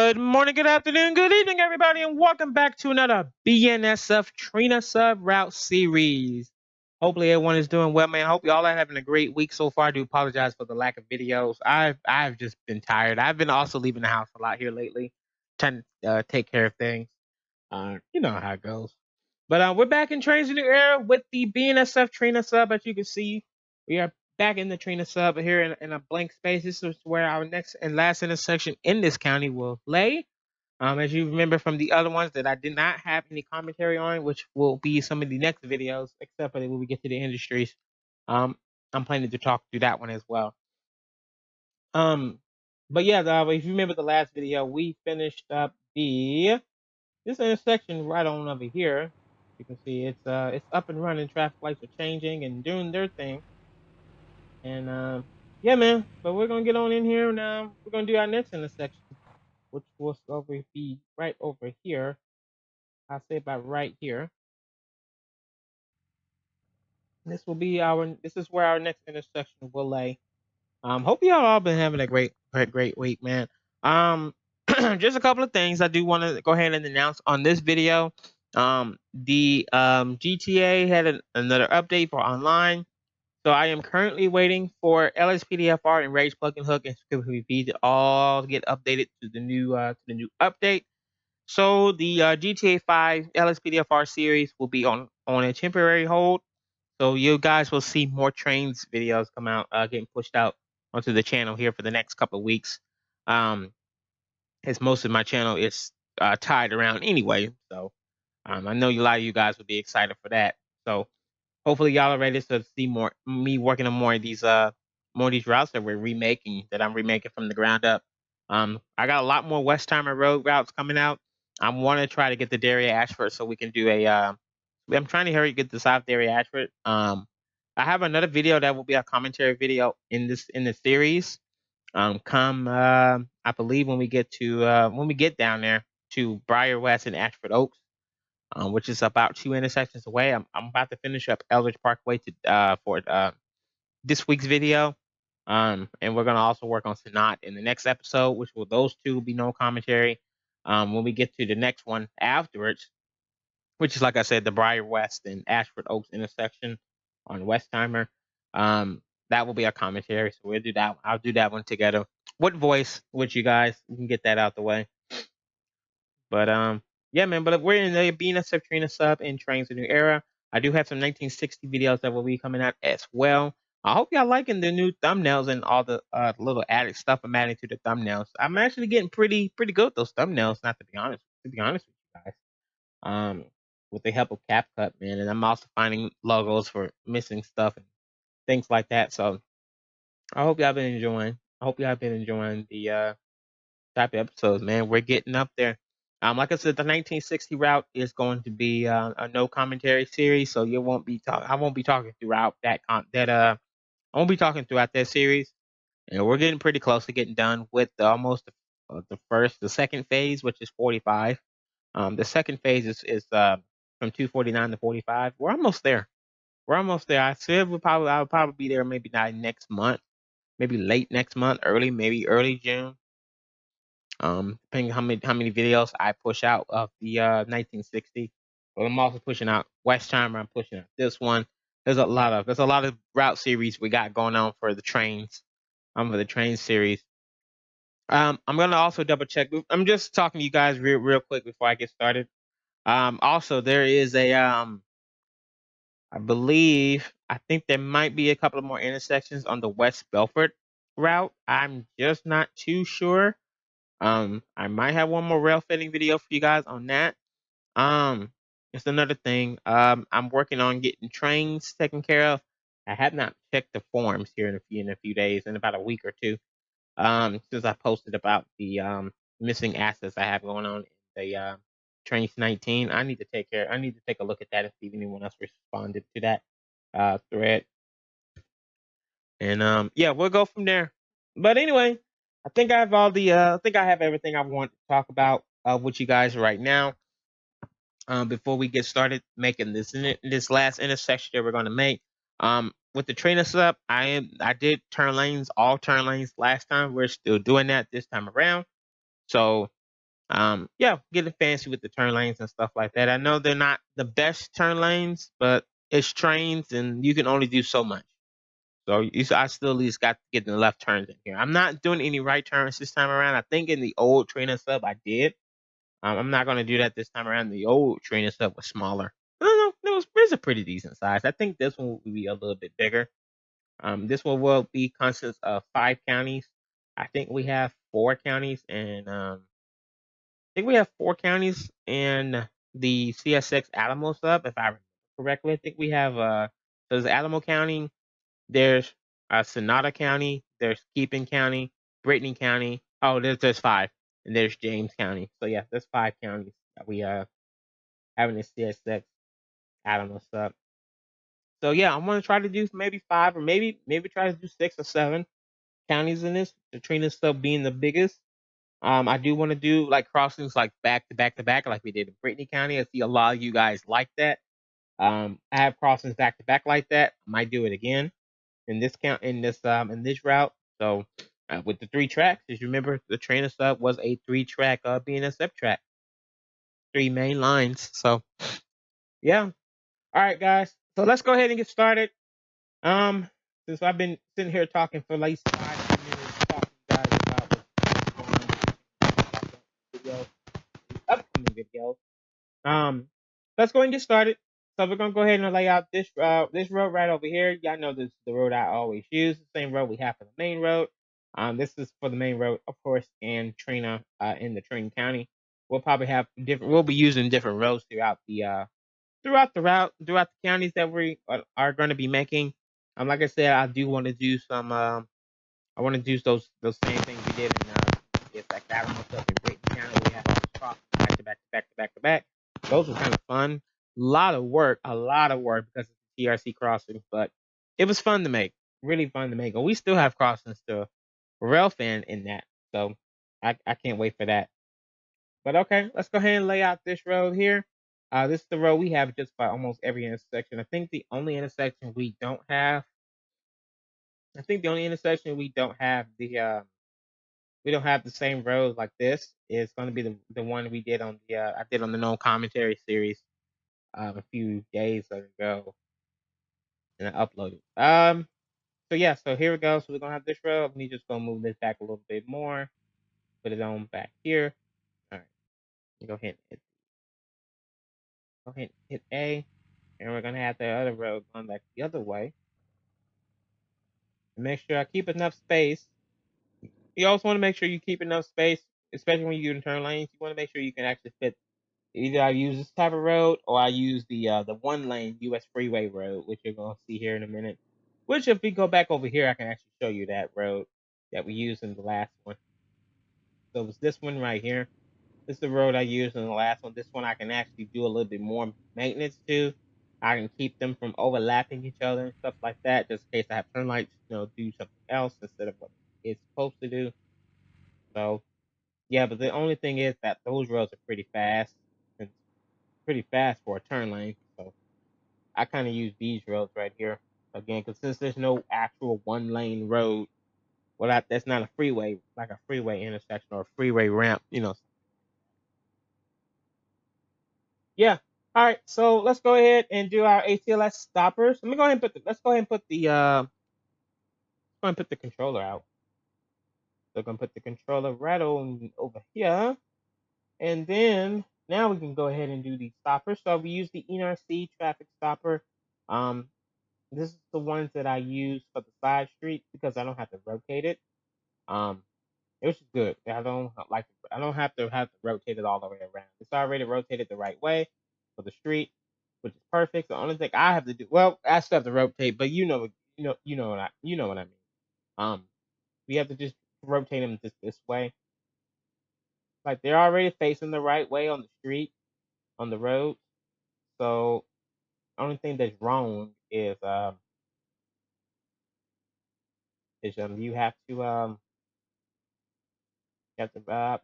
Good morning, good afternoon, good evening, everybody, and welcome back to another BNSF Trina Sub Route series. Hopefully, everyone is doing well, man. I hope y'all are having a great week so far. I do apologize for the lack of videos. I've just been tired. I've been also leaving the house a lot here lately, trying to take care of things. You know how it goes. But we're back in Trainz new era with the BNSF Trina Sub. As you can see, we are back in the Trina Sub here in a blank space. This is where our next and last intersection in this county will lay. As you remember from the other ones that I did not have any commentary on, which will be some of the next videos, except for when we get to the industries. I'm planning to talk through that one as well. But yeah, if you remember the last video, we finished up this intersection right on over here. You can see it's up and running. Traffic lights are changing and doing their thing. And yeah, man. But we're gonna get on in here and we're gonna do our next intersection, which will be right over here. I say about right here. This is where our next intersection will lay. Hope y'all all been having a great week, man. Just a couple of things I do want to go ahead and announce on this video. The GTA had another update for online. So I am currently waiting for LSPDFR and Rage Plugin Hook and ScriptPP to all get updated to the new update. So the GTA 5 LSPDFR series will be on a temporary hold. So you guys will see more Trainz videos come out, getting pushed out onto the channel here for the next couple of weeks. As most of my channel is tied around anyway, so I know a lot of you guys will be excited for that. So hopefully y'all are ready to see me working on more of these routes that I'm remaking from the ground up. I got a lot more Westheimer Road routes coming out. I want to try to get the Derry Ashford so we can do I'm trying to hurry get the South Derry Ashford. I have another video that will be a commentary video in the series. I believe when we get down there to Briar West and Ashford Oaks, which is about 2 intersections away. I'm about to finish up Eldridge Parkway for this week's video. And we're gonna also work on Sonat in the next episode, which will those two will be no commentary. When we get to the next one afterwards, which is like I said, the Briar West and Ashford Oaks intersection on Westheimer. That will be our commentary. So we'll do that. I'll do that one together with voice with you guys. We can get that out the way. But yeah, man. But we're in the BNSF Trina Sub and Trainz new era. I do have some 1960 videos that will be coming out as well. I hope y'all liking the new thumbnails and all the little added stuff I'm adding to the thumbnails. I'm actually getting pretty good with those thumbnails. Not to be honest with you guys. With the help of CapCut, man, and I'm also finding logos for missing stuff and things like that. So I hope y'all been enjoying. I hope y'all been enjoying the type of episodes, man. We're getting up there. Like I said, the 1960 route is going to be a no commentary series, so you won't be I won't be talking throughout I won't be talking throughout that series. And we're getting pretty close to getting done with the second phase, which is 45. The second phase is from 249 to 45. We're almost there. We're almost there. I said I'll probably be there maybe not next month, maybe late next month, maybe early June. Depending how many videos I push out of the 1960. But I'm also pushing out Westheimer. I'm pushing out this one. There's a lot of route series we got going on for the Trainz. For the Trainz series. I'm gonna also double check. I'm just talking to you guys real quick before I get started. Also there is I think there might be a couple of more intersections on the West Belfort route. I'm just not too sure. I might have one more rail fitting video for you guys on that. It's another thing. I'm working on getting trains taken care of. I have not checked the forms here in a few days, in about a week or two. Since I posted about the missing assets I have going on in the Trainz 19. I need to take a look at that and see if anyone else responded to that thread. And yeah, we'll go from there. But anyway, I think I have everything I want to talk about with you guys right now. Before we get started making this last intersection that we're going to make. With the Trina Sub, I did all turn lanes last time. We're still doing that this time around. So Yeah, getting fancy with the turn lanes and stuff like that. I know they're not the best turn lanes, but it's trains and you can only do so much. So I still at least got to get the left turns in here. I'm not doing any right turns this time around. I think in the old Trina Sub I did. I'm not going to do that this time around. The old Trina Sub was smaller. I don't know. It was a pretty decent size. I think this one will be a little bit bigger. This one will be consists of 5 counties. I think we have 4 counties, and I think we have 4 counties in the CSX Alamo sub, if I remember correctly. I think we have so there's Alamo County, there's Sonata County, there's Keeping County, Brittany County. Oh, there's 5, and there's James County. So yeah, there's 5 counties that we have in the CSX Alamo sub. So yeah, I'm gonna try to do maybe 5 or maybe try to do 6 or 7 counties in this. The Trina sub being the biggest. I do want to do like crossings like back to back to back, like we did in Brittany County. I see a lot of you guys like that. I have crossings back to back like that. I might do it again in this route. So with the 3 tracks, as you remember, the trainer sub was a 3-track BNSF track, 3 main lines. So yeah, all right, guys. So let's go ahead and get started. Since I've been sitting here talking for at least 5 minutes, talking to you guys about what's going on in the upcoming videos. Let's go and get started. So we're gonna go ahead and lay out this road right over here. Y'all know this is the road I always use, the same road we have for the main road. This is for the main road, of course, in Trina, in the Trina County. We'll probably have different. We'll be using different roads throughout the route, throughout the counties that we are going to be making. Like I said, I do want to do some. I want to do those same things we did in it's like Alamo stuff in Britain County. We have all this cross back to back to back to back to back. Those were kind of fun. A lot of work because it's a TRC crossing, but it was fun to make. Really fun to make. And we still have crossings to Railfan in that. So I can't wait for that. But okay, let's go ahead and lay out this road here. This is the road we have just by almost every intersection. I think the only intersection we don't have we don't have the same road like this is going to be the one we did on the I did on the known commentary series a few days ago, and I uploaded. So yeah, so here we go. So we're gonna have this road. We just gonna move this back a little bit more. Put it on back here. All right. Go ahead and hit A, and we're gonna have the other road going back the other way. And make sure I keep enough space. You also want to make sure you keep enough space, especially when you do turn lanes. You want to make sure you can actually fit. Either I use this type of road or I use the 1-lane US freeway road, which you're gonna see here in a minute. Which if we go back over here, I can actually show you that road that we used in the last one. So it's this one right here. This is the road I used in the last one. This one I can actually do a little bit more maintenance to. I can keep them from overlapping each other and stuff like that, just in case I have turn lights, do something else instead of what it's supposed to do. So yeah, but the only thing is that those roads are pretty fast. And pretty fast for a turn lane. So I kind of use these roads right here again, because since there's no actual 1-lane road, well, that's not a freeway, like a freeway intersection or a freeway ramp. Yeah. All right. So let's go ahead and do our ATLS stoppers. Let me go ahead and let's go ahead and put the controller out. So I'm gonna put the controller right on over here, and then now we can go ahead and do the stoppers. So we use the NRC traffic stopper. Um, This is the ones that I use for the side street because I don't have to rotate it. Um, which is good. I don't have to rotate it all the way around. It's already rotated the right way for the street, which is perfect. The only thing I have to do, well, I still have to rotate, but you know what I mean. Um, we have to just rotate them just this way. Like they're already facing the right way on the street, on the road. So only thing that's wrong is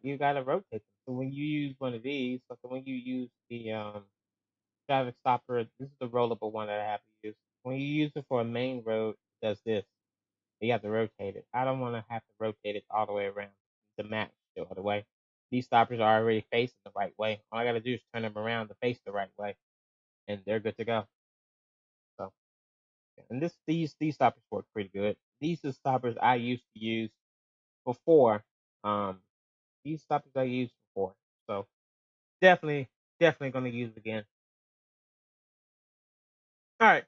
you gotta rotate them. So when you use one of these, so when you use the traffic stopper, this is the rollable one that I have to use. When you use it for a main road, it does this. You have to rotate it. I don't want to have to rotate it all the way around to match the other way. these stoppers are already facing the right way. All I gotta do is turn them around to face the right way, and they're good to go. So, and these stoppers work pretty good. These are stoppers I used to use before. Um, these stoppers I used before. So definitely gonna use it again. All right.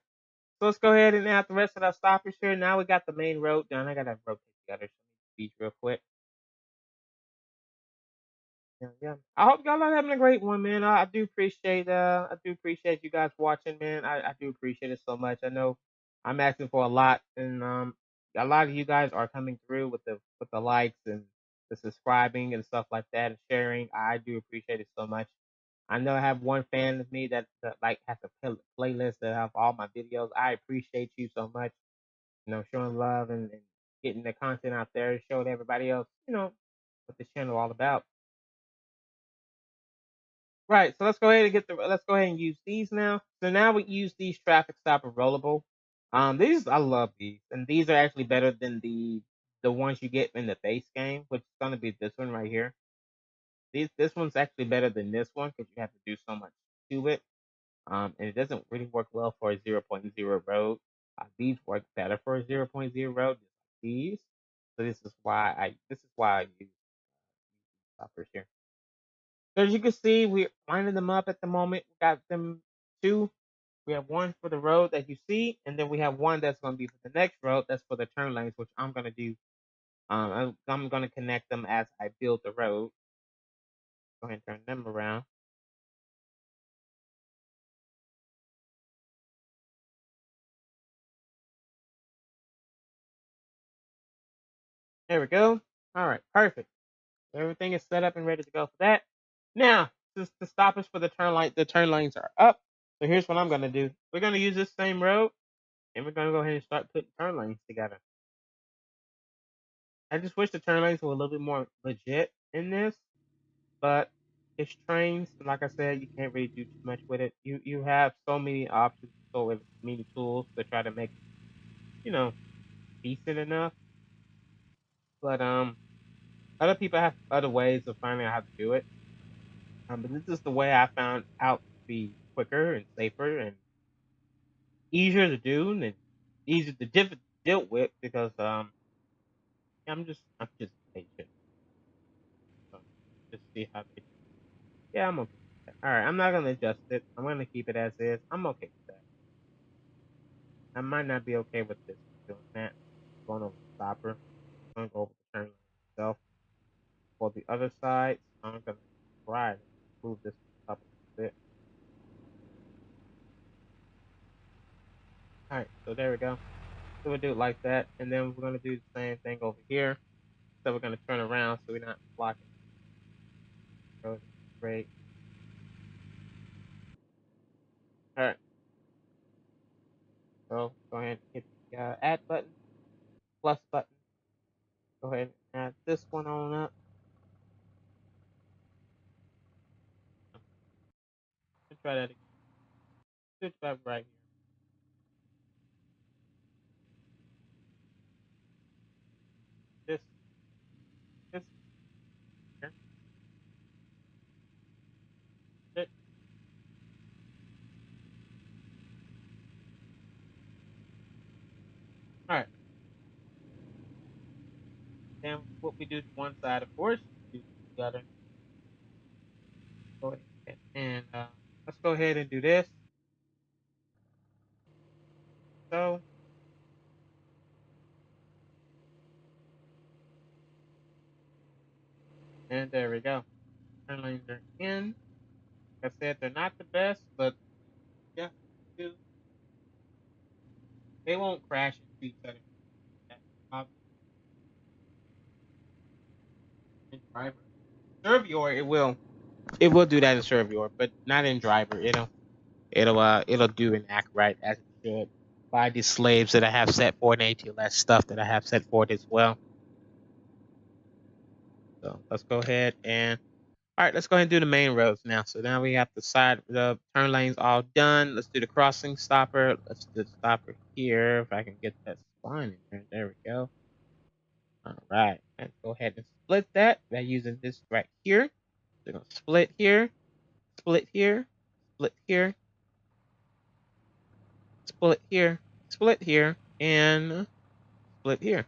So let's go ahead and add the rest of our stoppers here. Now we got the main road done. I gotta rotate together some speech real quick. Yeah. I hope y'all are having a great one, man. I do appreciate you guys watching, man. I do appreciate it so much. I know I'm asking for a lot, and a lot of you guys are coming through with the likes and the subscribing and stuff like that and sharing. I do appreciate it so much. I know I have one fan of me that like has a playlist that have all my videos. I appreciate you so much. Showing love and getting the content out there, showing everybody else, what this channel all about. Right. So let's go ahead and let's go ahead and use these now. So now we use these traffic stopper rollable. These I love these, and these are actually better than the ones you get in the base game, which is gonna be this one right here. This one's actually better than this one because you have to do so much to it. And it doesn't really work well for a 0.0 road. These work better for a 0.0 road, just like these. So this is why I use stoppers here. So as you can see, we're lining them up at the moment. We got them two. We have one for the road that you see, and then we have one that's going to be for the next road. That's for the turn lanes, which I'm going to do. I'm going to connect them as I build the road. Go ahead and turn them around. There we go. All right, perfect. Everything is set up and ready to go for that. Now, since the stoppers for the turn lanes are up. So here's what I'm going to do. We're going to use this same road, and we're going to go ahead and start putting turn lanes together. I just wish the turn lanes were a little bit more legit in this, but it's Trainz. Like I said, you can't really do too much with it. You have so many options, so many tools to try to make it, decent enough. But other people have other ways of finding out how to do it. But this is the way I found out to be quicker and safer and easier to do and easier to deal with because I'm just patient. So just see how they. Yeah, I'm okay with that. All right, I'm not gonna adjust it. I'm gonna keep it as is. I'm okay with that. I might not be okay with this doing that. Going over the stopper. I'm gonna go over the turn lane itself. For the other side, I'm gonna try to move this up a bit. All right, so there we go. So we'll do it like that, and then we're gonna do the same thing over here. So we're gonna turn around so we're not blocking the road. Great. All right. So go ahead and hit the add button, plus button. Go ahead and add this one on up. Let's try that again. Switch back right here. This here. It. All right. Then what we do to one side, of course, we do to the other. Go ahead and let's go ahead and do this. So, and there we go. Turn lanes are in. Like I said, they're not the best, but yeah, do. They won't crash into each other. In driver. Servior, it will. It will do that in Servior, but not in driver. It'll do and act right as it should by the slaves that I have set for and ATLS stuff that I have set for it as well. So let's go ahead and all right, let's go ahead and do the main roads now. So now we have the turn lanes all done. Let's do the crossing stopper. Let's do the stopper here. If I can get that spline in there. There we go. All right. Let's go ahead and split that by using this right here. We're gonna split here, split here, split here, split here, split here, and split here.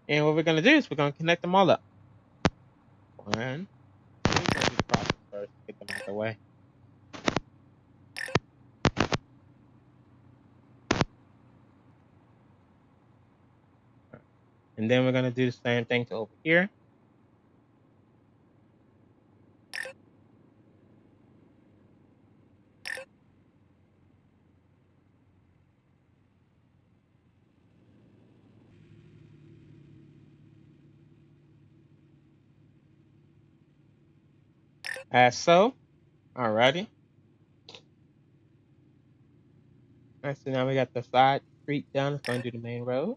And what we're gonna do is we're gonna connect them all up. One. We're gonna do the process first, get them out the way. And then we're gonna do the same thing to over here. As so. Alrighty. Alright, so now we got the side street done. Let's go and do the main road.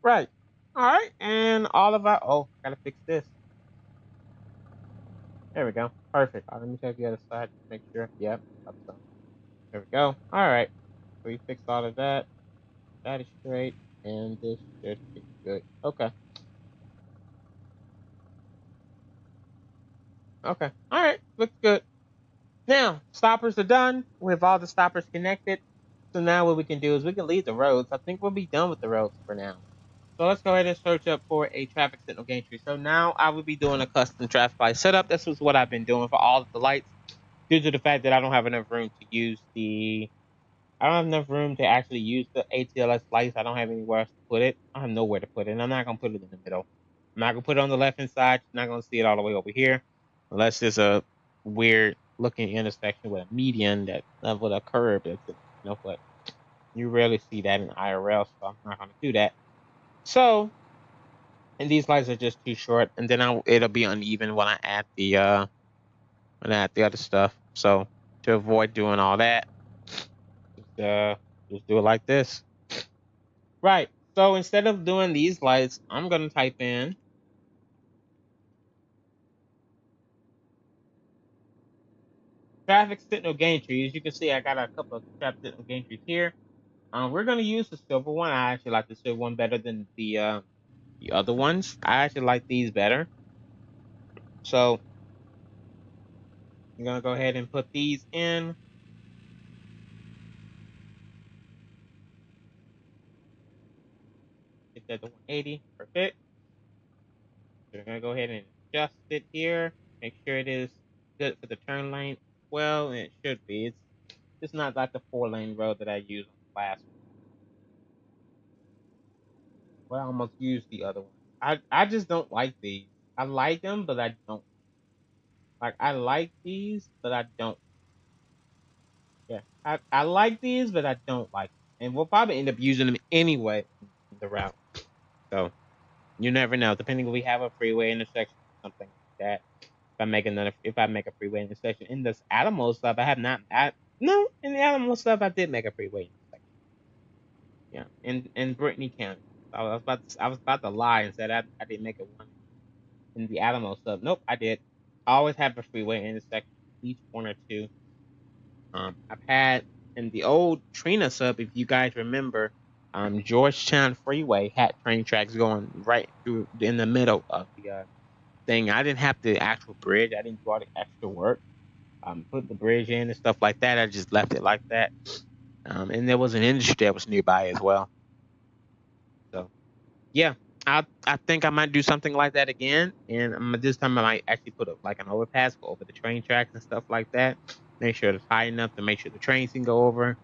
Right. Alright, and all of our gotta fix this. There we go. Perfect. Let me check the other side. Make sure. Yep. So. There we go. Alright. So we fixed all of that. That is straight. And this should be good. Okay. Okay. Alright. Looks good. Now, stoppers are done. We have all the stoppers connected. So now what we can do is we can leave the roads. I think we'll be done with the roads for now. So let's go ahead and search up for a traffic signal gantry. So now I will be doing a custom traffic light setup. This is what I've been doing for all of the lights due to the fact that I don't have enough room to use I don't have enough room to actually use the ATLS lights. I don't have anywhere else to put it. I have nowhere to put it. And I'm not going to put it in the middle. I'm not going to put it on the left hand side. You're not going to see it all the way over here. Unless there's a weird looking intersection with a median with a curve that's but you rarely see that in IRL, so I'm not going to do that. So, and these lights are just too short, and then it'll be uneven when I add the other stuff. So to avoid doing all that, just do it like this. Right. So instead of doing these lights, I'm gonna type in traffic signal gantry. As you can see, I got a couple of traffic signal gantries here. We're gonna use the silver one. I actually like the silver one better than the other ones. I actually like these better. So I'm gonna go ahead and put these in. Get that to 180. Perfect. We're gonna go ahead and adjust it here. Make sure it is good for the turn lane well, and it should be. It's not like the 4-lane road that I used on the last one. Well, I almost used the other one. I just don't like these. I like them, but I don't. Like I like these, but I don't. Yeah, I like these, but I don't like them. And we'll probably end up using them anyway in the route. So you never know. Depending if we have a freeway intersection or something like that. If I make a freeway intersection in this Alamo stuff, I have not. No, in the Alamo stuff, I did make a freeway intersection. Yeah, in Brittany County. I was about to lie and said I didn't make it one in the Alamo stuff. Nope, I did. I always have a freeway intersection, each one or two. I've had in the old Trina sub, if you guys remember, Georgetown Freeway had train tracks going right through in the middle of the thing. I didn't have the actual bridge. I didn't do all the extra work. Put the bridge in and stuff like that. I just left it like that. And there was an industry that was nearby as well. So yeah, I think I might do something like that again. And this time I might actually put like an overpass go over the train tracks and stuff like that. Make sure it's high enough to make sure the trains can go over.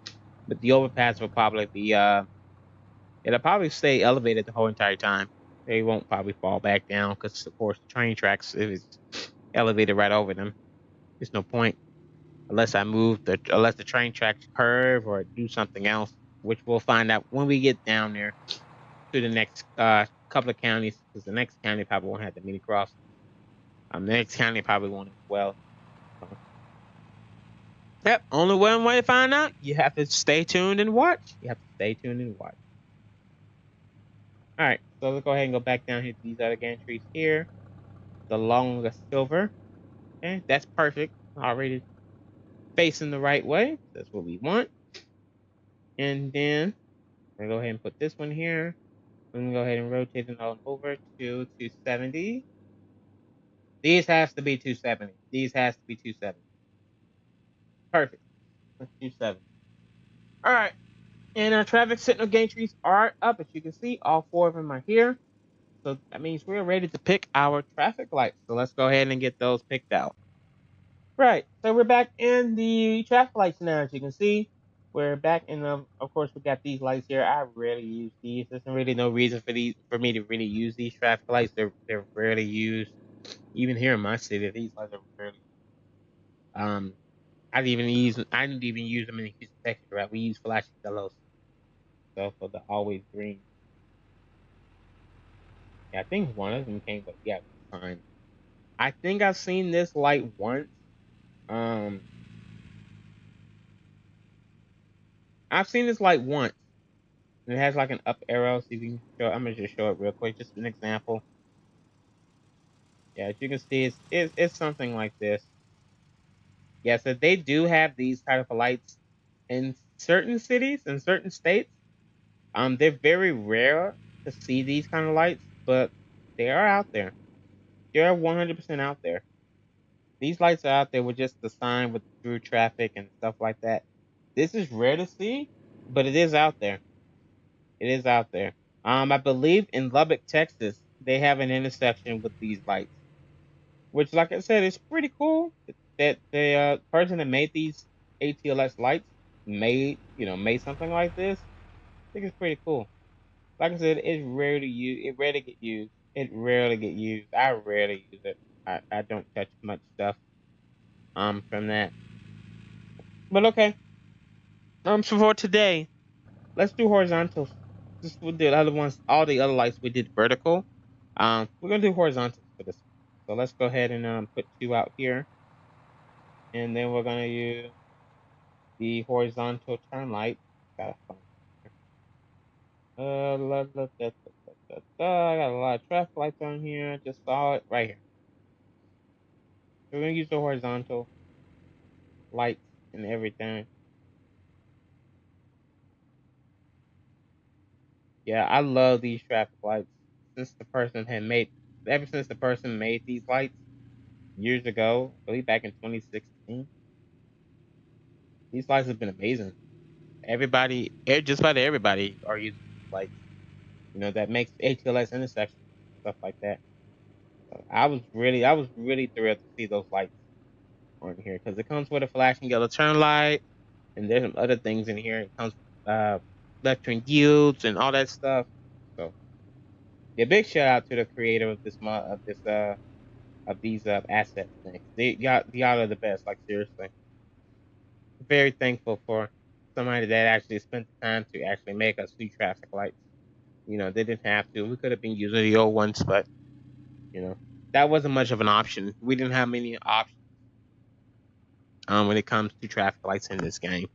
But the overpass will probably be it'll probably stay elevated the whole entire time. They won't probably fall back down because of course the train tracks if it's elevated right over them. There's no point unless unless the train tracks curve or do something else, which we'll find out when we get down there to the next couple of counties, because the next county probably won't have the mini crossing. The next county probably won't as well. So, yep, only one way to find out. You have to stay tuned and watch. You have to stay tuned and watch. All right, so let's go ahead and go back down here to these other gantries here. the longer silver. Okay, that's perfect. Already facing the right way. That's what we want. And then I'm gonna go ahead and put this one here. I'm gonna go ahead and rotate it on over to 270. These has to be 270. These has to be 270. Perfect. That's 270. All right. And our traffic signal gantries are up. As you can see, all 4 of them are here. So that means we're ready to pick our traffic lights. So let's go ahead and get those picked out. Right. So we're back in the traffic lights now. As you can see, we're back in the. Of course, we got these lights here. I rarely use these. There's really no reason for me to really use these traffic lights. They're rarely used. Even here in my city, these lights are rarely used. I didn't even use them in Houston, Texas. Right. We use flashing yellows. So for the always green. Yeah, I think one of them came with sign. I think I've seen this light once. Um, I've seen this light once. And it has like an up arrow. So you can show. I'm gonna just show it real quick, just an example. Yeah, as you can see, it's something like this. Yeah, so they do have these type of lights in certain cities and certain states. They're very rare to see these kind of lights, but they are out there. They're 100% out there. These lights are out there with just the sign with through traffic and stuff like that. This is rare to see, but it is out there. It is out there. I believe in Lubbock, Texas, they have an intersection with these lights, which, like I said, is pretty cool. That the person that made these ATLS lights made something like this. I think it's pretty cool. Like I said, it's rare to use. It rarely get used. It rarely get used. I rarely use it. I don't touch much stuff from that. But okay. So for today, let's do horizontals. Just with the other ones, all the other lights we did vertical. We're gonna do horizontals for this one. So let's go ahead and put 2 out here, and then we're gonna use the horizontal turn light. Gotta find it here. I got a lot of traffic lights on here. Just saw it right here. So we're gonna use the horizontal lights and everything. Yeah, I love these traffic lights. Ever since the person made these lights years ago, I believe back in 2016, these lights have been amazing. Just about everybody are using these lights. That makes HLS intersections, stuff like that. So I was really thrilled to see those lights on here because it comes with a flashing yellow turn light, and there's some other things in here. It comes with left turn yields and all that stuff. So yeah, big shout out to the creator of of these assets. Things. Y'all are the best. Like seriously, very thankful for somebody that actually spent the time to actually make us see traffic lights. They didn't have to. We could have been using the old ones, but you know, that wasn't much of an option. We didn't have many options when it comes to traffic lights in this game.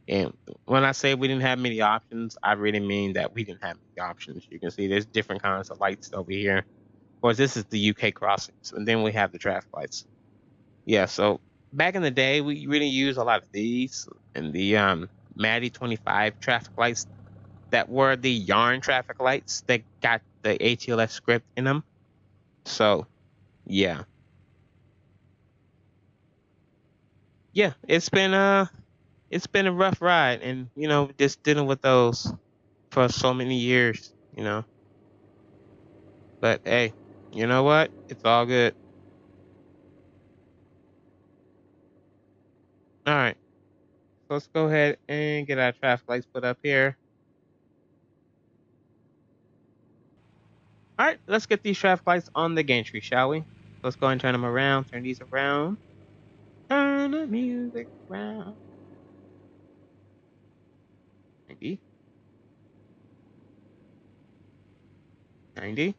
And when I say we didn't have many options, I really mean that we didn't have many options. You can see there's different kinds of lights over here. Of course, this is the UK crossings, and then we have the traffic lights. Yeah, so back in the day, we really used a lot of these and the Maddie 25 traffic lights that were the yarn traffic lights that got the ATLS script in them. So yeah, yeah, it's been a rough ride, and just dealing with those for so many years. But hey, you know what? It's all good. All right, so let's go ahead and get our traffic lights put up here. All right, let's get these traffic lights on the gantry, shall we? Let's go ahead and turn them around. Turn these around. Turn the music around. 90, 90,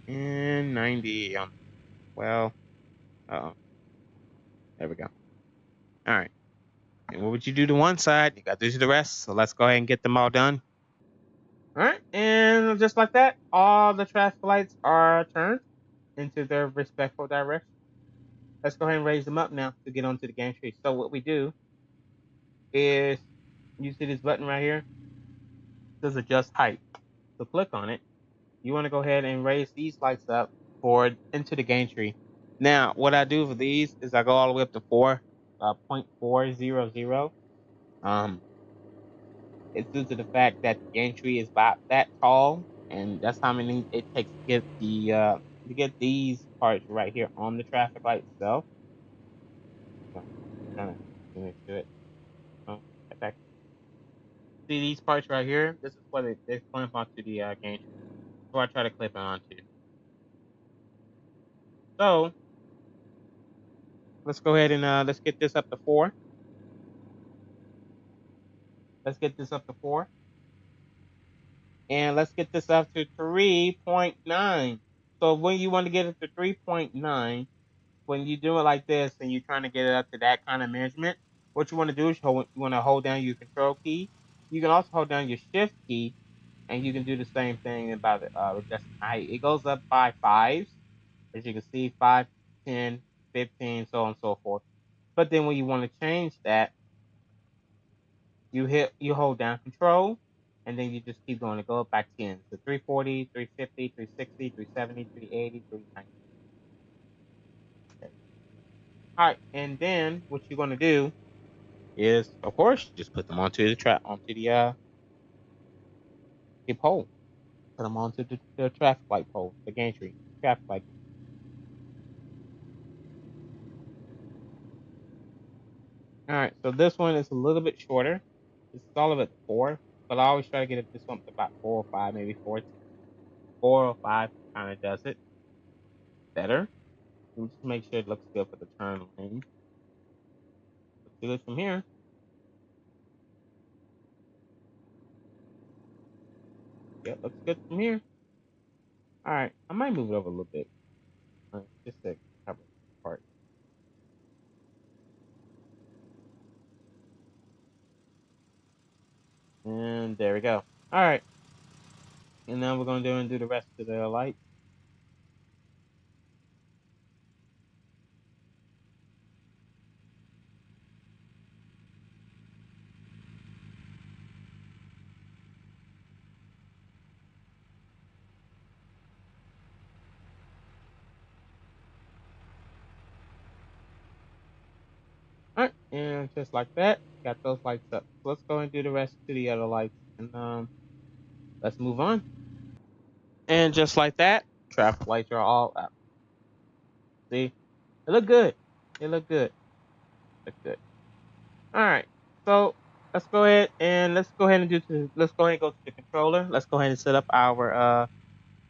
and 90. Well, oh, there we go. All right. And what would you do to one side? You got to do to the rest. So let's go ahead and get them all done. All right, and just like that, all the traffic lights are turned into their respectful direction. Let's go ahead and raise them up now to get onto the gantry. So what we do is, you see this button right here? It says adjust height. So click on it. You want to go ahead and raise these lights up forward into the gantry. Now, what I do for these is I go all the way up to 4.400. Um, it's due to the fact that the gantry is about that tall, and that's how many it takes to get these parts right here on the traffic light itself. So, kind of zoom into it. Right back. See these parts right here? This is what they clamp onto the gantry. So I try to clip it onto. So let's go ahead and let's get this up to 4. Let's get this up to 4. And let's get this up to 3.9. So when you want to get it to 3.9, when you do it like this and you're trying to get it up to that kind of measurement, what you want to do is you want to hold down your control key. You can also hold down your shift key, and you can do the same thing about adjusting height. It goes up by 5s, as you can see, 5, 10, 15, so on and so forth. But then when you want to change that, you hold down control, and then you just keep going to go up by 10. So 340, 350, 360, 370, 380, 390. Okay. All right, and then what you're going to do is, of course, just put them onto the pole. Put them onto the traffic light pole, the gantry traffic light. All right, so this one is a little bit shorter. This is all of it 4, but I always try to get this one to about 4 or 5, maybe 4 or 5 kind of does it better. And just make sure it looks good for the turn lane. Let's do this from here. Yeah, looks good from here. All right, I might move it over a little bit, just to cover this part. And there we go. All right, and now we're gonna do the rest of the light. All right, and just like that, got those lights up. So let's go and do the rest to the other lights, and let's move on. And just like that, traffic lights are all up. See, they look good. They look good. Look good. All right, so let's go ahead and let's go ahead and go to the controller. Let's go ahead and set up our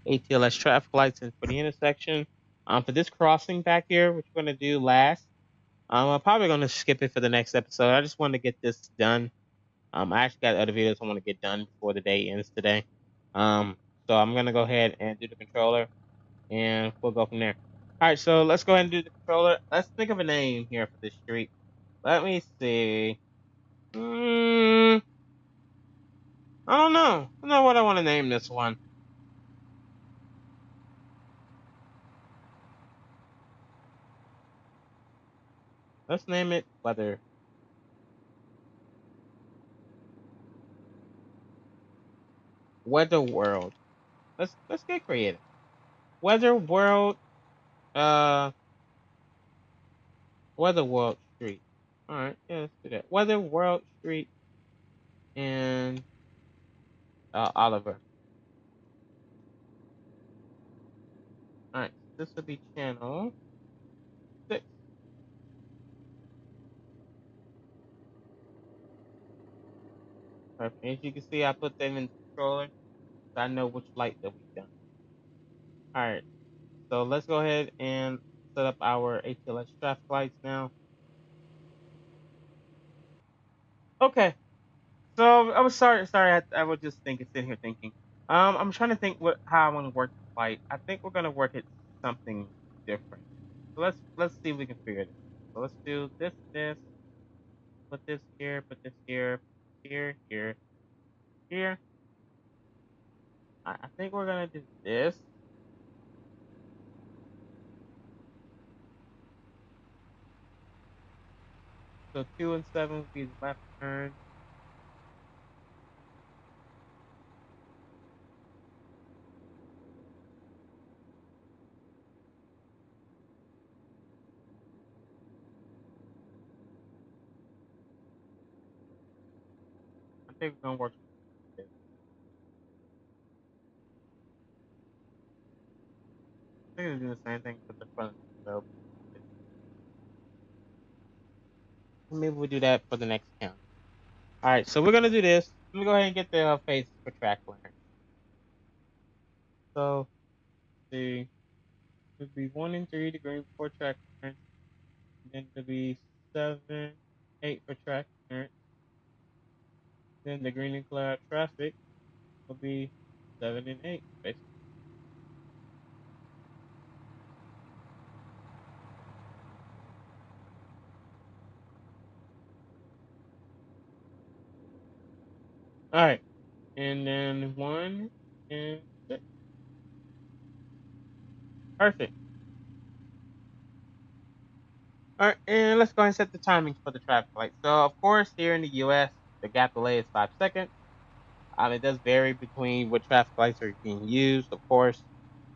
ATLS traffic lights and for the intersection. For this crossing back here, which we're gonna do last. I'm probably gonna skip it for the next episode. I just want to get this done. I actually got other videos I want to get done before the day ends today. Um, so I'm gonna go ahead and do the controller, and we'll go from there. All right, so let's go ahead and do the controller. Let's think of a name here for this street. Let me see. I don't know. I don't know what I want to name this one. Let's name it Weather World. Let's get creative. Weather World. Uh, Weather World Street. All right, yeah, let's do that. Weather World Street and Oliver. All right, this will be channel 6. Perfect. As you can see, I put them in the controller, so I know which light that we've done. All right, so let's go ahead and set up our HLS traffic lights now. Okay, so I was sorry, I was just sitting here thinking. I'm trying to think how I want to work the light. I think we're gonna work it something different. So let's see if we can figure this. So let's do this, put this here, here, here, here. think we're gonna do this. So 2 and 7 would be the left turn. I think we're gonna work with this. I think we're gonna do the same thing for the front of the road. Maybe we'll do that for the next county. All right, so we're gonna do this. Let me go ahead and get the phases for track clearance. So the it'd be 1 and 3 the green for track clearance. Then it'll be 7, 8 for track clearance. Then the green and clear out traffic will be 7 and 8, basically. All right, and then 1 and 6. Perfect. All right, and let's go ahead and set the timings for the traffic light. So, of course, here in the U.S., the gap delay is 5 seconds. It does vary between what traffic lights are being used, of course.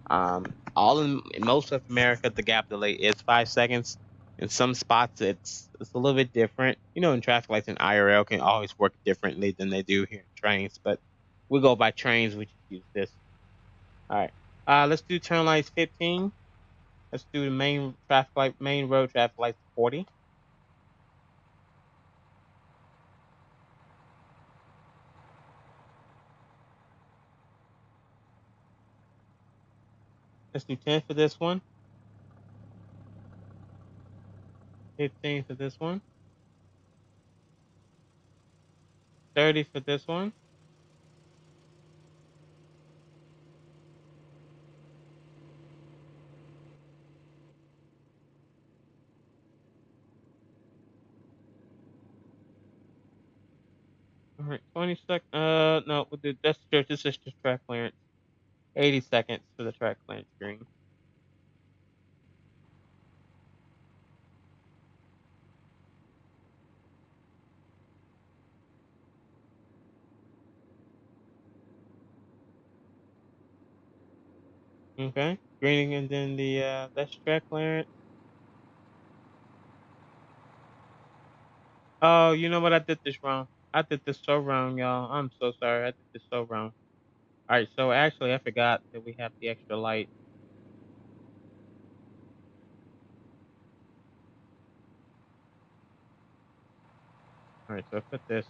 All in most of America, the gap delay is 5 seconds. In some spots, it's a little bit different. You know, in traffic lights in IRL can always work differently than they do here in Trainz, but we go by Trainz. We just use this. All right. Let's do turn lights 15. Let's do the main road traffic lights 40. Let's do 10 for this one. 15 for this one. 30 for this one. All right, 20 seconds. No, this is just track clearance. 80 seconds for the track clearance green. Okay, green, and then the that's track clearance. Oh, you know what? I did this wrong. I did this so wrong, y'all. I'm so sorry. I did this so wrong. All right, so actually, I forgot that we have the extra light. All right, so I put this.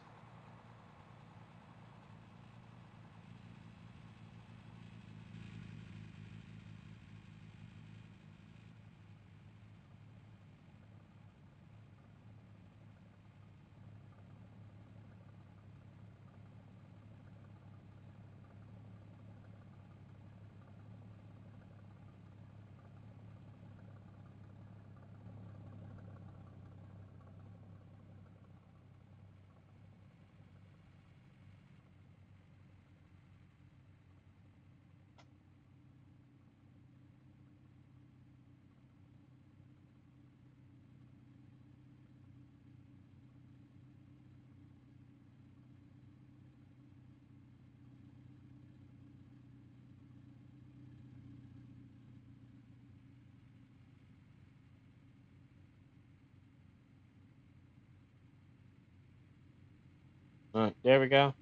All right, there we go.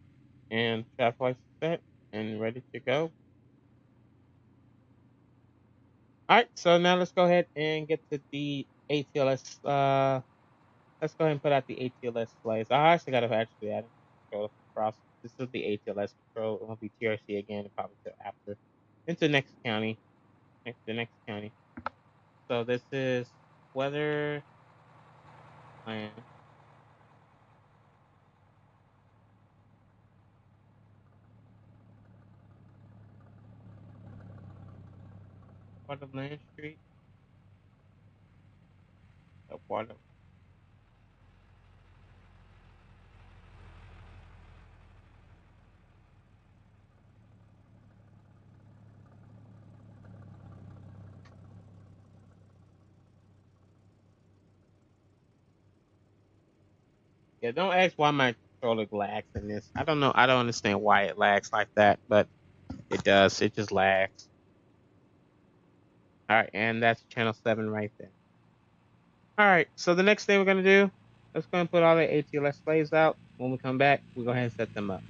And traffic lights are set and ready to go. All right, so now let's go ahead and get to the ATLS. Let's go ahead and put out the ATLS slides. I actually got to actually add control across. This is the ATLS control. It won't be TRC again, probably till after. Into next county. The next county. So this is weather plan. Waterland Street. Water. Yeah, don't ask why my controller lags in this. I don't know. I don't understand why it lags like that, but it does. It just lags. All right, and that's channel 7 right there. All right, so the next thing we're gonna do, let's go and put all the ATLS slaves out. When we come back, we'll go ahead and set them up.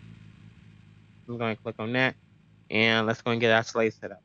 I'm going to click on that, and let's go and get our slave set up.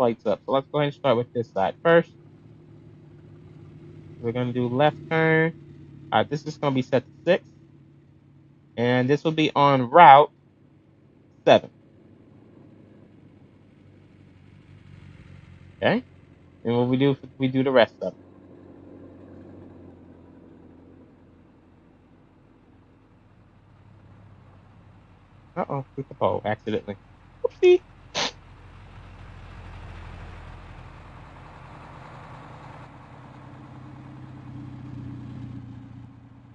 lights up. So let's go ahead and start with this side first. We're going to do left turn. This is going to be set to 6. And this will be on Route 7. Okay? And what we do the rest of it. Uh-oh, hit the pole accidentally. Oopsie.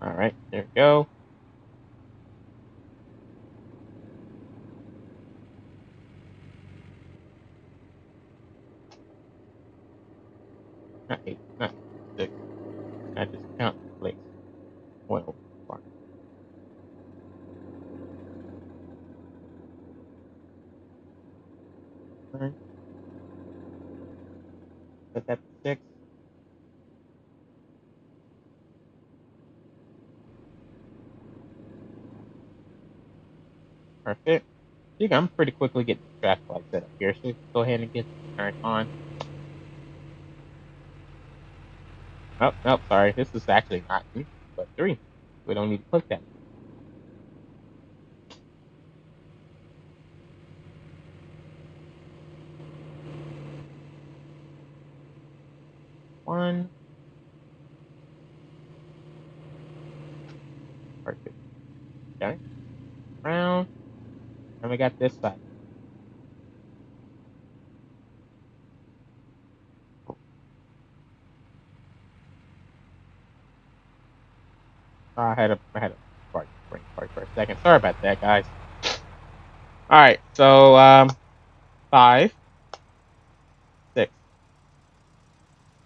All right, there we go. Not 8, not 6. I just count place. One over far. Right. Set that to 6. Perfect. You I'm pretty quickly getting the traffic light set up here, so go ahead and get turned on. Oh, no, sorry. This is actually not 2, but 3. We don't need to click that. One. Perfect. Okay. Round. And we got this side. I had a brain fart for a second. Sorry about that, guys. All right, so 5, 6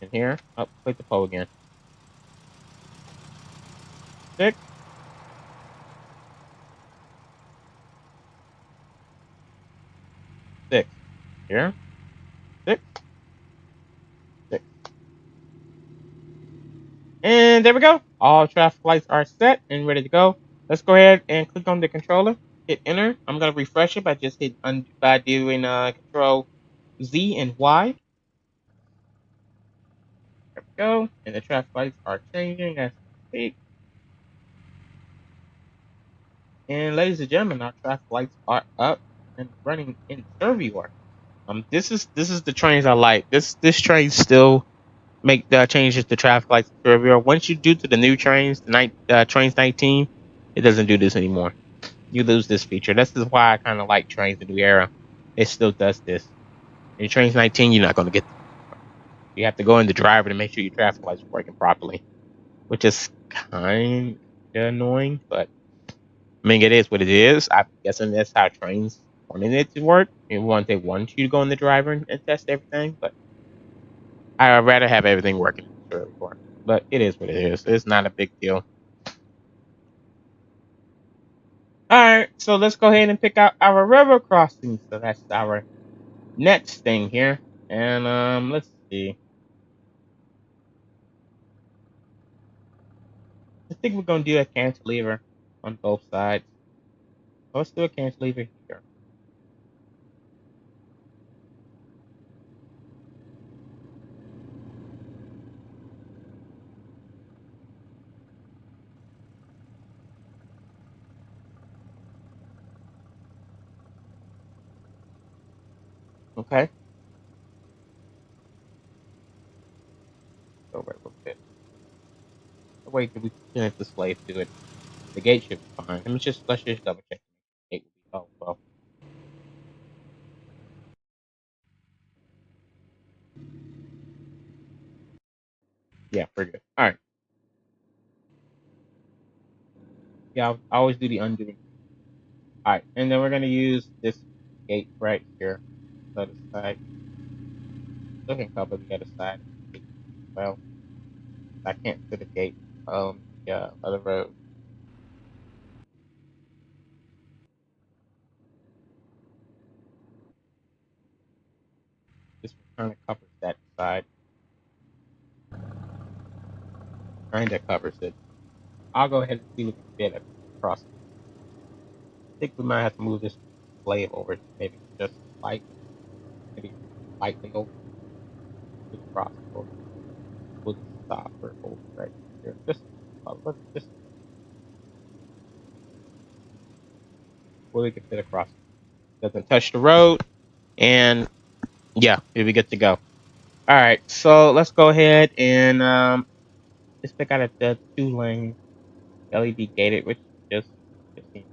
in here. Oh, click the pole again. 6, 6 here. 6, 6. And there we go. All traffic lights are set and ready to go. Let's go ahead and click on the controller. Hit enter. I'm gonna refresh it by just by doing Control Z and Y. There we go. And the traffic lights are changing as we speak. And ladies and gentlemen, our traffic lights are up and running in Server. This is the trains I like. This train still make the changes to traffic lights in Server. Once you do to the new trains, Trainz 19, it doesn't do this anymore. You lose this feature. This is why I kind of like Trainz the new era. It still does this. In Trainz 19, you're not going to get this anymore. You have to go in the driver to make sure your traffic lights are working properly, which is kind of annoying, but I mean, it is what it is. I'm guessing that's how Trainz wanted it to work. They want you to go in the driver and test everything, but I'd rather have everything working in the server for. But it is what it is. It's not a big deal. All right, so let's go ahead and pick out our river crossing. So that's our next thing here, and let's see. I think we're gonna do a cantilever on both sides. So let's do a cantilever here. Okay. Over a little bit. Wait, did we finish the slave to it? The gate should be fine. Let's just double check. The gate will be well. Yeah, we're good. All right. Yeah, I always do the undoing. All right, and then we're gonna use this gate right here. The other side. So can cover the other side. Well, I can't fit a gate. Yeah, other road. This one kind of covers that side. Kind of covers it. I'll go ahead and see if we can fit across. I think we might have to move this slave over maybe just slightly. Maybe. slightly over to the crossing road. We'll just stop her over right here. Just where we get to the crossing. Doesn't touch the road, and yeah, we'll be good to go. All right, so let's go ahead and just pick out the 2-lane LED gated, which just seems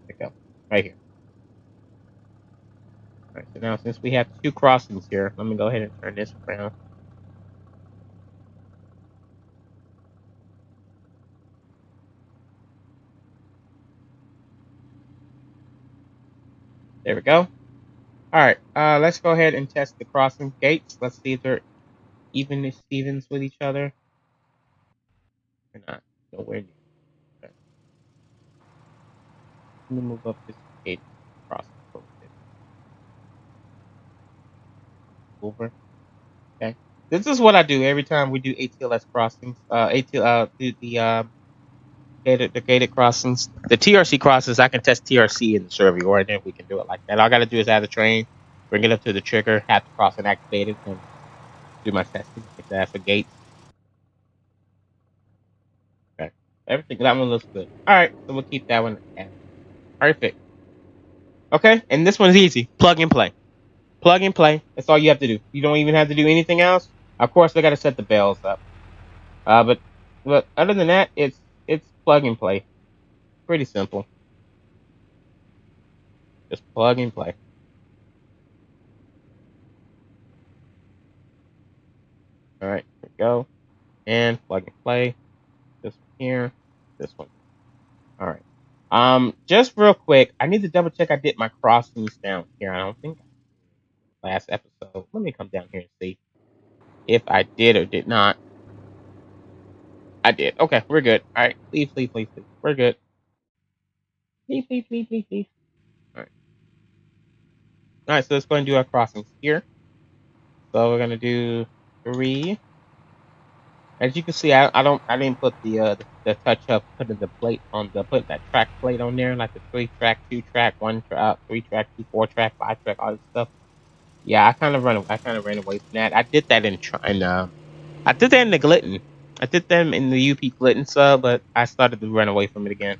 to go right here. All right, so now since we have 2 crossings here, let me go ahead and turn this around. There we go. All right, let's go ahead and test the crossing gates. Let's see if they're Stevens with each other. They're not nowhere near. Okay. Let me move up this gate crossing a little bit. Over. Okay. This is what I do every time we do ATLS crossings. The gated crossings. The TRC crossings, I can test TRC in the server, or then we can do it like that. All I got to do is add the train, bring it up to the trigger, have the crossing activated, and do my testing like that for gates. Okay. Everything, that one looks good. All right, so we'll keep that one added. Perfect. Okay, and this one's easy. Plug and play. Plug and play. That's all you have to do. You don't even have to do anything else. Of course, we got to set the bells up. But other than that, it's plug and play. Pretty simple. Just plug and play. All right, here we go. And plug and play. This one here. This one. All right. Just real quick, I need to double check I did my crossings down here. I don't think I did last episode. Let me come down here and see if I did or did not. I did. Okay, we're good. All right. Leave, leave, leave, leave. We're good. Leave, leave, leave, leave, leave. All right. All right, so let's go and do our crossings here. So we're gonna do 3. As you can see, I didn't put the touch up putting the plate on the putting that track plate on there, like the 3-track, 2-track, 1-track, 3-track, 4-track, 5-track, all this stuff. Yeah, I kind of ran away from that. I did that I did that in the Glitten. I did them in the UP Glitten sub, but I started to run away from it again.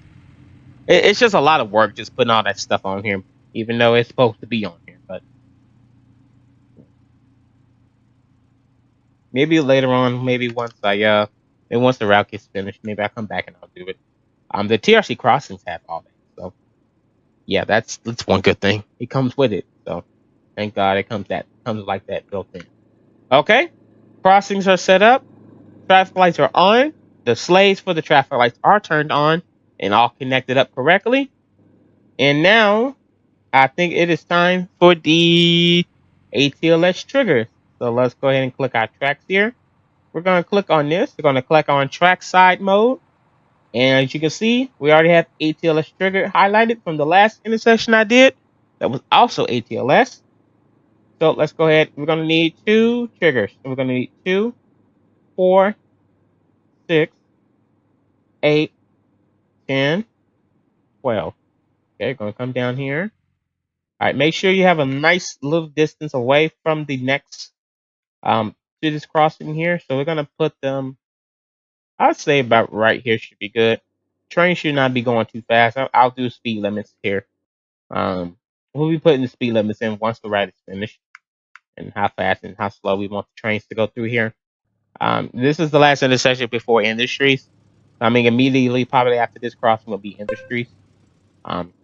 It's just a lot of work just putting all that stuff on here, even though it's supposed to be on here. But maybe later on, maybe once the route gets finished, maybe I'll come back and I'll do it. The TRC crossings have all that, so yeah, that's one good thing. It comes with it, so thank God it comes like that built in. Okay, crossings are set up. Traffic lights are on. The slaves for the traffic lights are turned on and all connected up correctly. And now I think it is time for the ATLS trigger. So let's go ahead and click our tracks here. We're going to click on this. We're going to click on track side mode. And as you can see, we already have ATLS trigger highlighted from the last intersection I did. That was also ATLS. So let's go ahead. We're going to need 2 triggers. And we're going to need 2, 4, 6, 8, 10, 12. Okay, going to come down here. All right, make sure you have a nice little distance away from the next to this crossing here. So we're going to put them, I'd say about right here should be good. Train should not be going too fast. I'll do speed limits here. We'll be putting the speed limits in once the ride is finished, and how fast and how slow we want the trains to go through here. This is the last intersection before Industries. I mean, immediately, probably after this crossing will be Industries.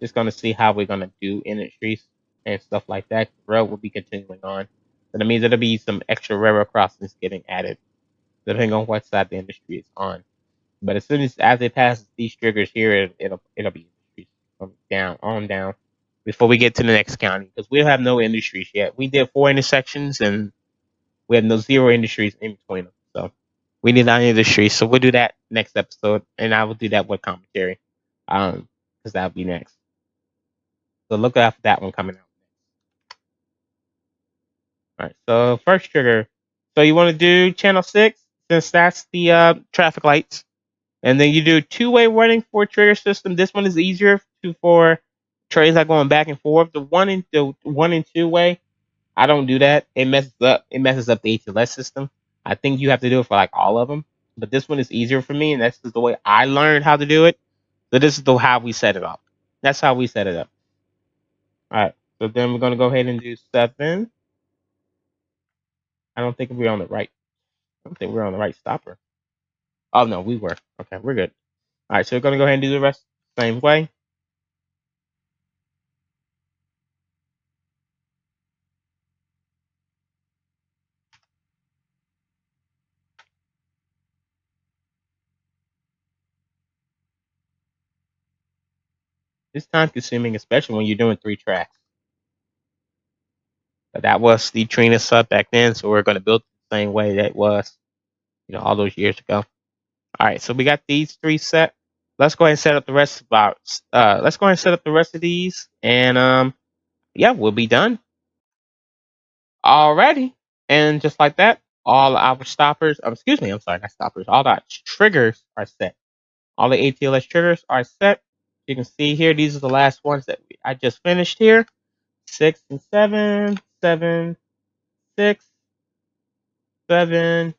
Just gonna see how we're gonna do Industries and stuff like that. The road will be continuing on, so that means there'll be some extra railroad crossings getting added, depending on what side the industry is on. But as it passes these triggers here, it'll be Industries from down on down before we get to the next county, because we have no industries yet. We did 4 intersections and we have no 0 industries in between them. So we need our industries. So we'll do that next episode, and I will do that with commentary, because that'll be next. So look out for that one coming out. All right. So first trigger. So you want to do channel 6, since that's the traffic lights, and then you do 2-way running for trigger system. This one is easier for trains that are going back and forth. The one and 2-way. I don't do that. It messes up. It messes up the ATLS system. I think you have to do it for like all of them. But this one is easier for me, and that's just the way I learned how to do it. So this is how we set it up. That's how we set it up. All right. So then we're gonna go ahead and do 7. I don't think we're on the right. I don't think we're on the right stopper. Oh no, we were. Okay, we're good. All right. So we're gonna go ahead and do the rest the same way. It's time consuming, especially when you're doing 3 tracks. But that was the Trina sub back then, so we're gonna build it the same way that it was, all those years ago. All right, so we got these 3 set. Let's go ahead and set up the rest of our. Let's go ahead and set up the rest of these, and yeah, we'll be done. Alrighty, and just like that, all our stoppers. Excuse me, I'm sorry, not stoppers. All our triggers are set. All the ATLS triggers are set. You can see here, these are the last ones that I just finished here. 6 and 7, 7, 6, 7,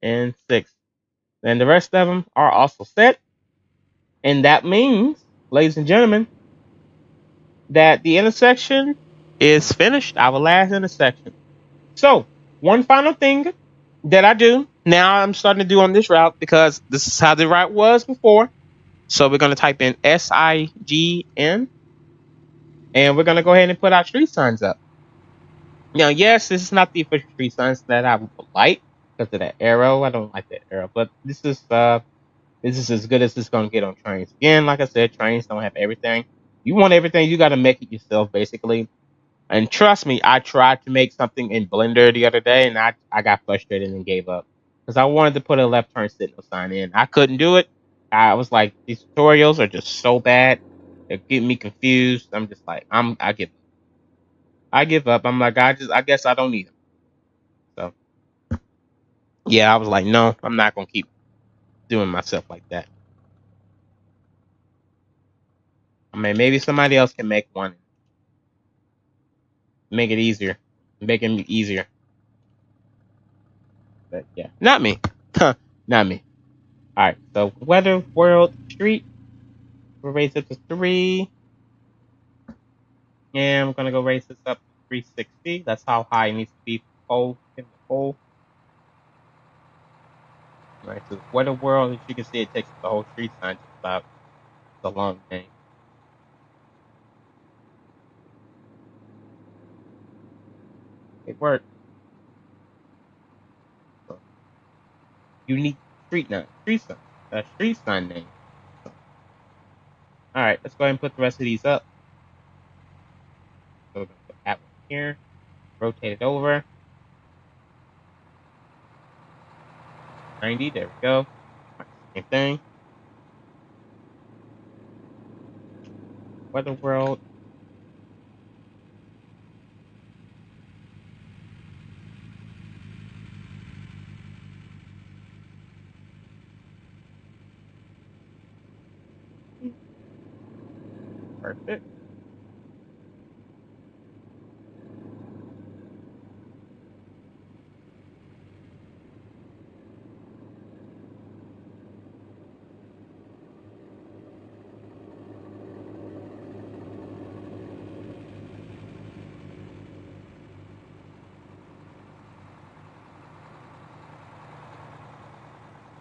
and 6. And the rest of them are also set. And that means, ladies and gentlemen, that the intersection is finished, our last intersection. So, one final thing that I do now, I'm starting to do on this route because this is how the route was before. So, we're going to type in SIGN, and we're going to go ahead and put our street signs up. Now, yes, this is not the official street signs that I would like because of that arrow. I don't like that arrow, but this is as good as it's gonna get on Trainz. Again, like I said, Trainz don't have everything. You want everything, you gotta make it yourself, basically. And trust me, I tried to make something in Blender the other day, and I got frustrated and gave up because I wanted to put a left turn signal sign in. I couldn't do it. I was like, these tutorials are just so bad. They're getting me confused. I'm just like, I give up. I give up. I'm like, I guess I don't need them. So yeah, I was like, no, I'm not gonna keep doing myself like that. I mean, maybe somebody else can make one, make it easier, make it easier. But yeah, not me, not me. All right, so weather world street, we'll raise it to 3, and I'm gonna go raise this up to 360. That's how high it needs to be for in the pole. All right, so weather world, as you can see, it takes the whole street sign just about. It's a long name. It worked. So unique street name, street sign name. So, all right, let's go ahead and put the rest of these up. So we're gonna put that one here, rotate it over 90. There we go. All right, same thing. Weather world. Perfect.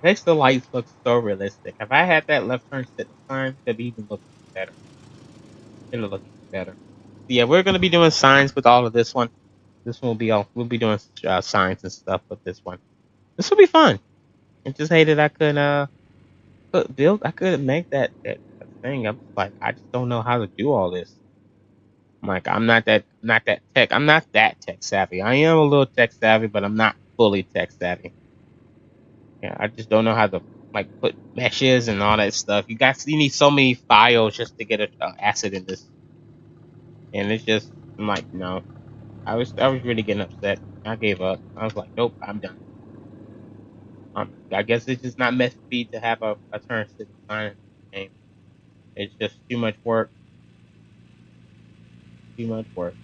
Makes the lights look so realistic. If I had that left turn signal sign, it could even look better. It'll look even better. Yeah, we're gonna be doing signs with all of this one. This one will be all. We'll be doing signs and stuff with this one. This will be fun. I just hated I couldn't build. I couldn't make that thing. I'm just like, I just don't know how to do all this. I'm like, I'm not that tech savvy. I am a little tech savvy, but I'm not fully tech savvy. Yeah, I just don't know how to like put meshes and all that stuff. You need so many files just to get a asset in this, and it's just I'm like, no. I was really getting upset. I gave up. I was like, nope, I'm done. I guess it's just not meant to be to have a turn signal sign game. It's just too much work. Too much work.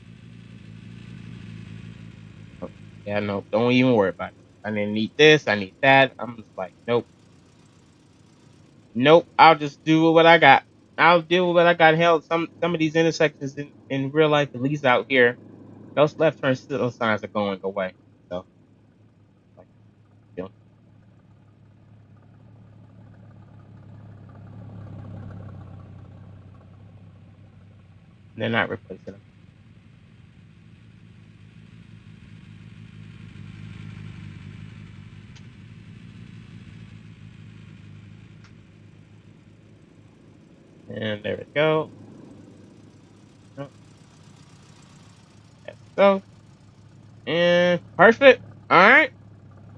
Yeah, no, don't even worry about it. I didn't need this. I need that. I'm just like, nope, nope. I'll just do what I got. I'll deal with what I got. Hell, some of these intersections in real life, at least out here, those left turn signal signs are going away. So, like, you know, they're not replacing them. And there we go. Oh, there we go. And perfect. All right,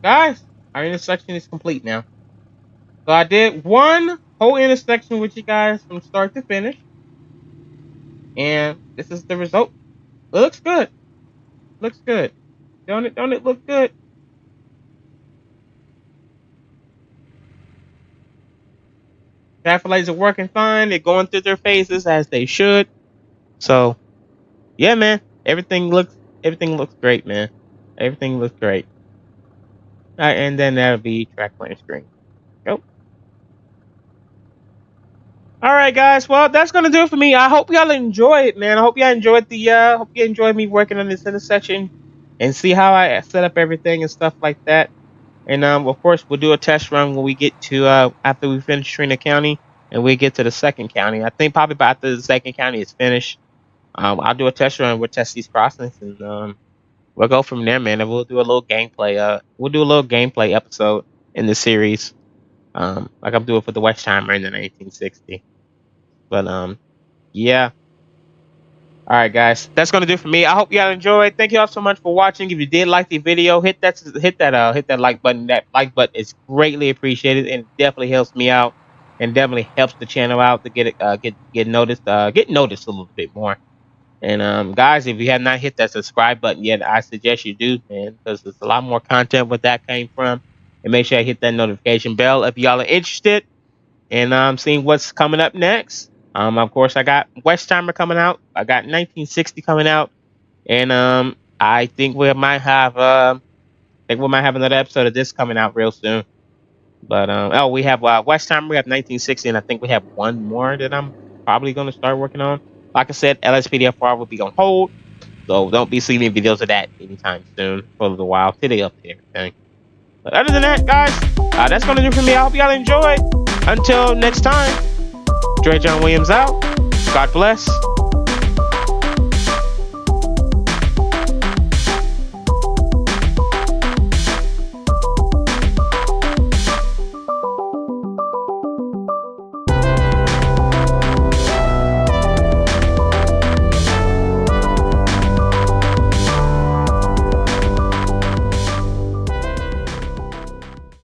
guys, our intersection is complete now. So I did one whole intersection with you guys from start to finish, and this is the result. It looks good. Looks good. Don't it? Don't it look good? Traffic lights are working fine. They're going through their phases as they should. So yeah, man. Everything looks great, man. Everything looks great. And then that'll be track plan screen. Go. All right, guys. Well, that's gonna do it for me. I hope y'all enjoy it, man. I hope y'all enjoyed the. Hope you enjoyed me working on this intersection, and see how I set up everything and stuff like that. And of course, we'll do a test run when we get to after we finish Trina County and we get to the second county. I think probably by after the second county is finished, I'll do a test run. We'll test these crossings and we'll go from there, man. And we'll do a little gameplay. We'll do a little gameplay episode in the series, like I'm doing for the Westheimer in the 1960. But yeah. All right, guys, that's gonna do it for me. I hope y'all enjoyed. Thank y'all so much for watching. If you did like the video, hit that like button. That like button is greatly appreciated and definitely helps me out and definitely helps the channel out to get it get noticed a little bit more. And guys, if you have not hit that subscribe button yet, I suggest you do, man, because there's a lot more content where that came from. And make sure you hit that notification bell if y'all are interested and seeing what's coming up next. Of course, I got Westheimer coming out. I got 1960 coming out, and I think we might have another episode of this coming out real soon. But we have Westheimer, we have 1960, and I think we have one more that I'm probably going to start working on. Like I said, LSPDFR will be on hold, so don't be seeing videos of that anytime soon for a little while till they update everything. But other than that, guys, that's going to do for me. I hope y'all enjoyed. Until next time. Dre'Jon Williams out. God bless.